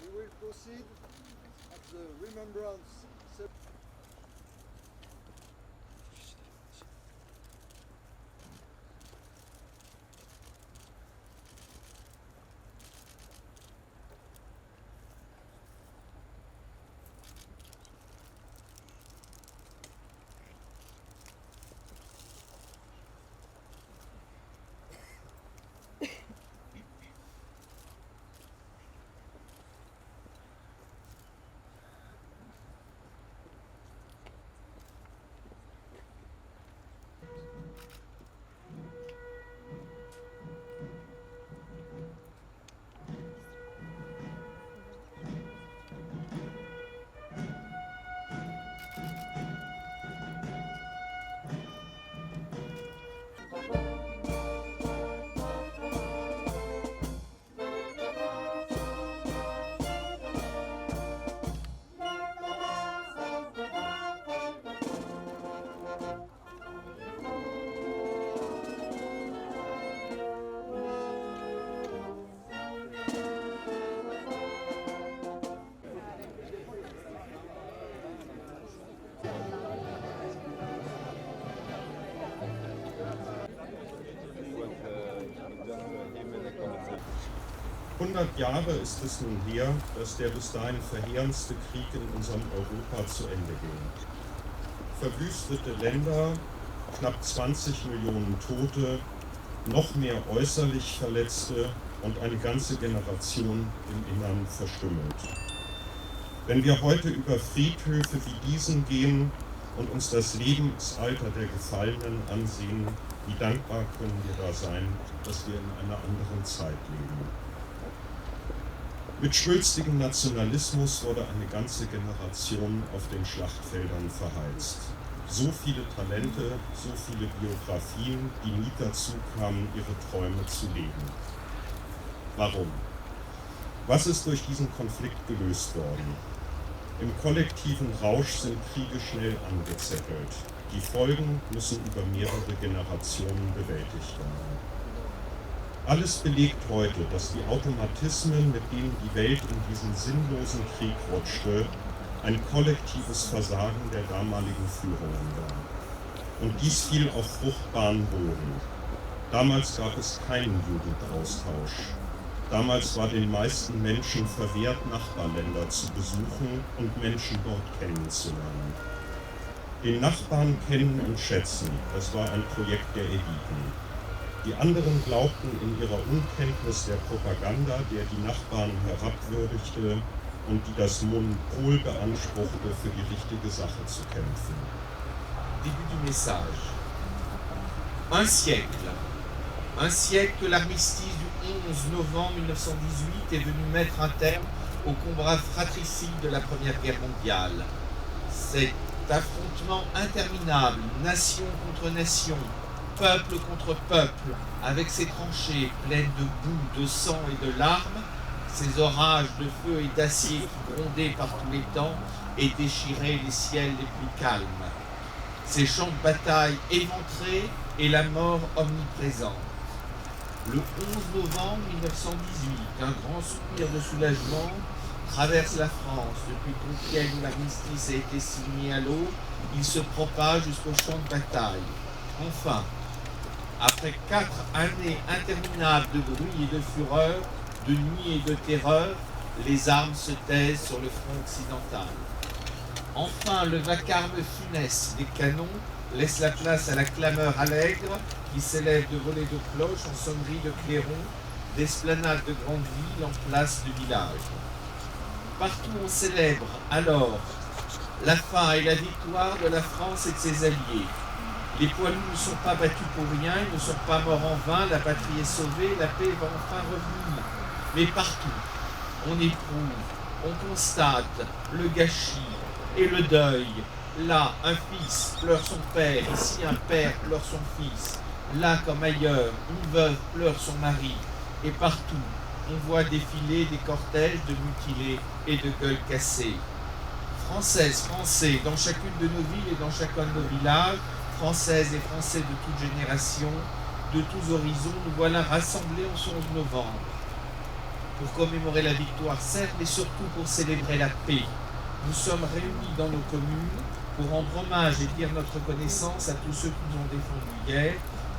We will proceed at the remembrance. Jahre ist es nun her, dass der bis dahin verheerendste Krieg in unserem Europa zu Ende ging. Verwüstete Länder, knapp 20 Millionen Tote, noch mehr äußerlich Verletzte und eine ganze Generation im Innern verstümmelt. Wenn wir heute über Friedhöfe wie diesen gehen und uns das Lebensalter der Gefallenen ansehen, wie dankbar können wir da sein, dass wir in einer anderen Zeit leben. Mit schwülstigem Nationalismus wurde eine ganze Generation auf den Schlachtfeldern verheizt. So viele Talente, so viele Biografien, die nie dazu kamen, ihre Träume zu leben. Warum? Was ist durch diesen Konflikt gelöst worden? Im kollektiven Rausch sind Kriege schnell angezettelt. Die Folgen müssen über mehrere Generationen bewältigt werden. Alles belegt heute, dass die Automatismen, mit denen die Welt in diesen sinnlosen Krieg rutschte, ein kollektives Versagen der damaligen Führungen war. Und dies fiel auf fruchtbaren Boden. Damals gab es keinen Jugendaustausch. Damals war den meisten Menschen verwehrt, Nachbarländer zu besuchen und Menschen dort kennenzulernen. Den Nachbarn kennen und schätzen, das war ein Projekt der Eliten. Die anderen glaubten in ihrer Unkenntnis der Propaganda, der die Nachbarn herabwürdigte und die das Monopol beanspruchte, für die richtige Sache zu kämpfen. Début du message. Un siècle que l'armistice du 11 novembre 1918 est venu mettre un terme au combat fratricide de la Première Guerre mondiale. Cet affrontement interminable, nation contre nation, peuple contre peuple, avec ses tranchées pleines de boue, de sang et de larmes, ces orages de feu et d'acier qui grondaient par tous les temps et déchiraient les ciels les plus calmes. Ces champs de bataille éventrés et la mort omniprésente. Le 11 novembre 1918, un grand soupir de soulagement traverse la France. Depuis Compiègne où l'armistice a été signé à l'eau, il se propage jusqu'au champ de bataille. Enfin, après 4 années interminables de bruit et de fureur, de nuit et de terreur, les armes se taisent sur le front occidental. Enfin, le vacarme funeste des canons laisse la place à la clameur allègre qui s'élève de volées de cloches en sonnerie de clairons, d'esplanades de grandes villes en places de villages. Partout on célèbre alors la fin et la victoire de la France et de ses alliés. Les poilus ne sont pas battus pour rien, ils ne sont pas morts en vain, la patrie est sauvée, la paix va enfin revenir. Mais partout, on éprouve, on constate le gâchis et le deuil. Là, un fils pleure son père, ici un père pleure son fils. Là, comme ailleurs, une veuve pleure son mari. Et partout, on voit défiler des cortèges de mutilés et de gueules cassées. Françaises, Français, dans chacune de nos villes et dans chacun de nos villages, Françaises et Français de toute génération, de tous horizons, nous voilà rassemblés en ce 11 novembre pour commémorer la victoire, certes, mais surtout pour célébrer la paix. Nous sommes réunis dans nos communes pour rendre hommage et dire notre reconnaissance à tous ceux qui nous ont défendus hier,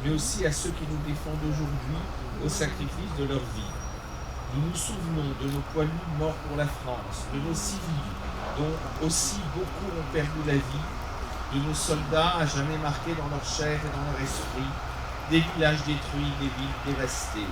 mais aussi à ceux qui nous défendent aujourd'hui au sacrifice de leur vie. Nous nous souvenons de nos poilus morts pour la France, de nos civils, dont aussi beaucoup ont perdu la vie, de nos soldats à jamais marqués dans leur chair et dans leur esprit, des villages détruits, des villes dévastées.